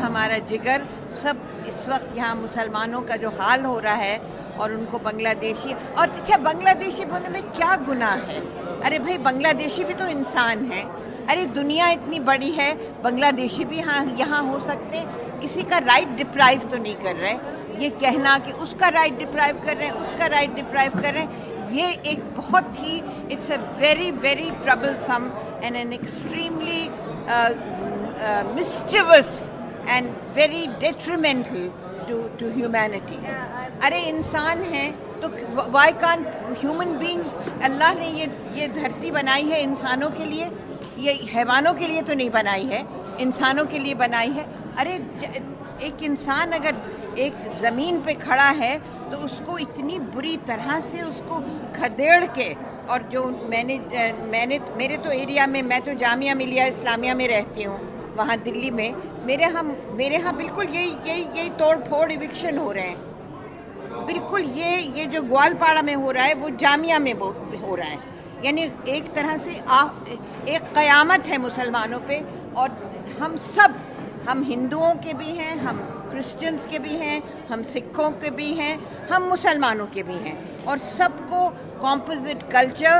हमारा जिगर सब इस वक्त यहाँ मुसलमानों का जो हाल हो रहा है और उनको बांग्लादेशी और अच्छा बांग्लादेशी बोलने में क्या गुनाह है? अरे भाई बांग्लादेशी भी तो इंसान है। अरे दुनिया इतनी बड़ी है, बांग्लादेशी भी यहाँ हो सकते हैं। किसी का राइट डिप्राइव तो नहीं कर रहे। ये कहना कि उसका राइट डिप्राइव कर रहे हैं, उसका राइट डिप्राइव कर रहे हैं, ये एक बहुत ही it's a very very troublesome and an extremely mischievous and very detrimental to humanity. अरे इंसान हैं तो why can't human beings, Allah ने ये धरती बनाई है इंसानों के लिए, ये हैवानों के लिए तो नहीं बनाई है, इंसानों के लिए बनाई है। अरे एक इंसान अगर एक ज़मीन पे खड़ा है तो उसको इतनी बुरी तरह से उसको खदेड़ के, और जो मैंने मेरे तो एरिया में, मैं तो जामिया मिलिया इस्लामिया में रहती हूँ वहाँ दिल्ली में, मेरे यहाँ बिल्कुल यही तोड़ फोड़ इविक्शन हो रहे हैं। बिल्कुल ये जो ग्वालपाड़ा में हो रहा है वो जामिया में हो रहा है। यानी एक तरह से एक क़यामत है मुसलमानों पे। और हम हिंदुओं के भी हैं, हम क्रिश्चियंस के भी हैं, हम सिखों के भी हैं, हम मुसलमानों के भी हैं, और सबको कॉम्पोजिट कल्चर,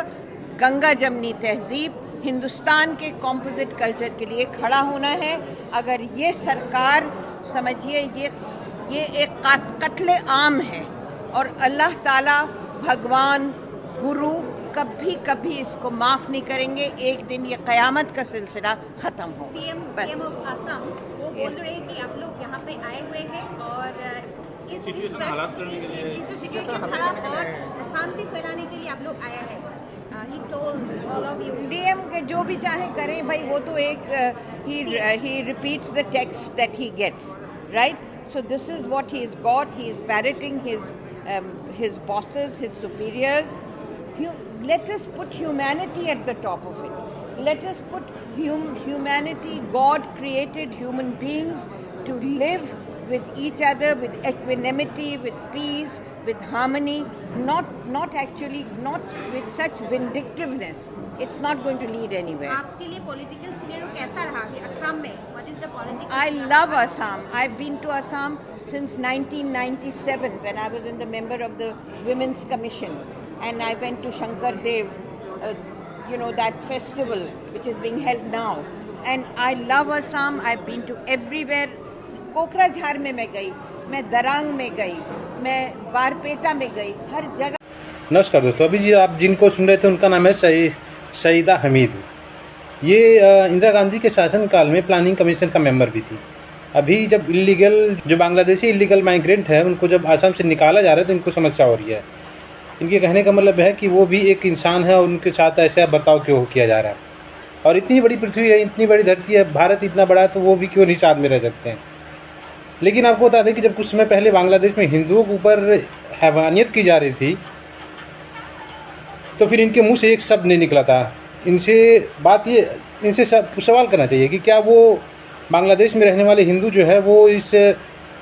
गंगा जमनी तहजीब, हिंदुस्तान के कॉम्पोजिट कल्चर के लिए खड़ा होना है। अगर ये सरकार, समझिए ये एक कत्ले आम है, और अल्लाह ताला, भगवान, गुरु कभी इसको माफ़ नहीं करेंगे। एक दिन ये क़यामत का सिलसिला ख़त्म हो। सीएम ऑफ असम वो बोल रहे हैं कि आप लोग यहाँ पे आए हुए हैं और इस सिचुएशन खराब और शांति फैलाने के लिए आप लोग आया है। He told all of you. DM के जो भी चाहे करें भाई, वो तो एक he repeats the text that he gets, right? So this is what he's got. He is parroting his bosses, his superiors. Let us put humanity at the top of it. Let us put humanity. God created human beings to live with each other, with equanimity, with peace, with harmony, not with such vindictiveness. It's not going to lead anywhere. आपके लिए political scenario कैसा रहा कि असम में? What is the political? I love Assam. I've been to Assam since 1997 when I was the member of the Women's Commission, and I went to Shankar Dev, that festival which is being held now. And I love Assam. I've been to everywhere. Kokrajhar में मैं गई, मैं दरांग में गई, मैं बारपेटा में गई, हर जगह। नमस्कार दोस्तों, अभी जी आप जिनको सुन रहे थे उनका नाम है सईदा हमीद। ये इंदिरा गांधी के शासनकाल में प्लानिंग कमीशन का मेंबर भी थी। अभी जब जो बांग्लादेशी इलीगल माइग्रेंट है उनको जब असम से निकाला जा रहा है तो इनको समस्या हो रही है। इनके कहने का मतलब है कि वो भी एक इंसान है और उनके साथ ऐसा बर्ताव क्यों किया जा रहा है। और इतनी बड़ी पृथ्वी है, इतनी बड़ी धरती है, भारत इतना बड़ा है, तो वो भी क्यों नहीं साथ में रह सकते हैं। लेकिन आपको बता दें कि जब कुछ समय पहले बांग्लादेश में हिंदुओं के ऊपर हैवानियत की जा रही थी तो फिर इनके मुंह से एक शब्द नहीं निकला था। इनसे सवाल करना चाहिए कि क्या वो बांग्लादेश में रहने वाले हिंदू जो है वो इस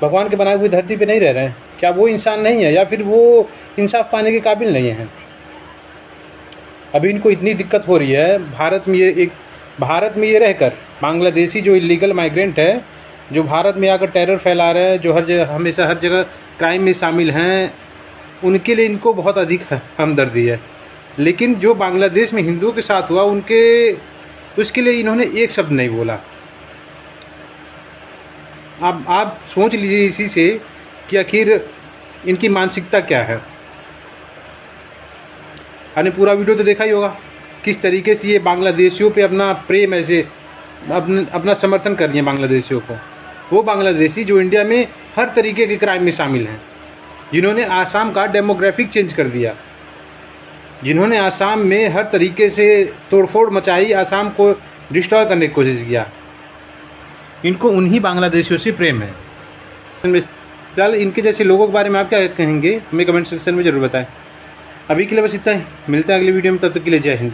भगवान के बनाए हुए धरती पे नहीं रह रहे हैं? क्या वो इंसान नहीं है, या फिर वो इंसाफ पाने के काबिल नहीं हैं? अभी इनको इतनी दिक्कत हो रही है भारत में ये रहकर, बांग्लादेशी जो इलीगल माइग्रेंट है जो भारत में आकर टेरर फैला रहे हैं, जो हमेशा हर जगह क्राइम में शामिल हैं, उनके लिए इनको बहुत अधिक हमदर्दी है। लेकिन जो बांग्लादेश में हिंदुओं के साथ हुआ उसके लिए इन्होंने एक शब्द नहीं बोला। आप सोच लीजिए इसी से कि आखिर इनकी मानसिकता क्या है। आपने पूरा वीडियो तो देखा ही होगा किस तरीके से ये बांग्लादेशियों पे अपना प्रेम ऐसे अपना समर्थन कर रही है बांग्लादेशियों को। वो बांग्लादेशी जो इंडिया में हर तरीके के क्राइम में शामिल हैं, जिन्होंने आसाम का डेमोग्राफिक चेंज कर दिया, जिन्होंने आसाम में हर तरीके से तोड़फोड़ मचाई, आसाम को डिस्ट्रॉय करने की कोशिश किया, इनको उन्हीं बांग्लादेशियों से प्रेम है। फिलहाल इनके जैसे लोगों के बारे में आप क्या कहेंगे हमें कमेंट सेक्शन में ज़रूर बताएं। अभी के लिए बस इतना ही, मिलते हैं अगली वीडियो में, तब तक के लिए जय हिंद।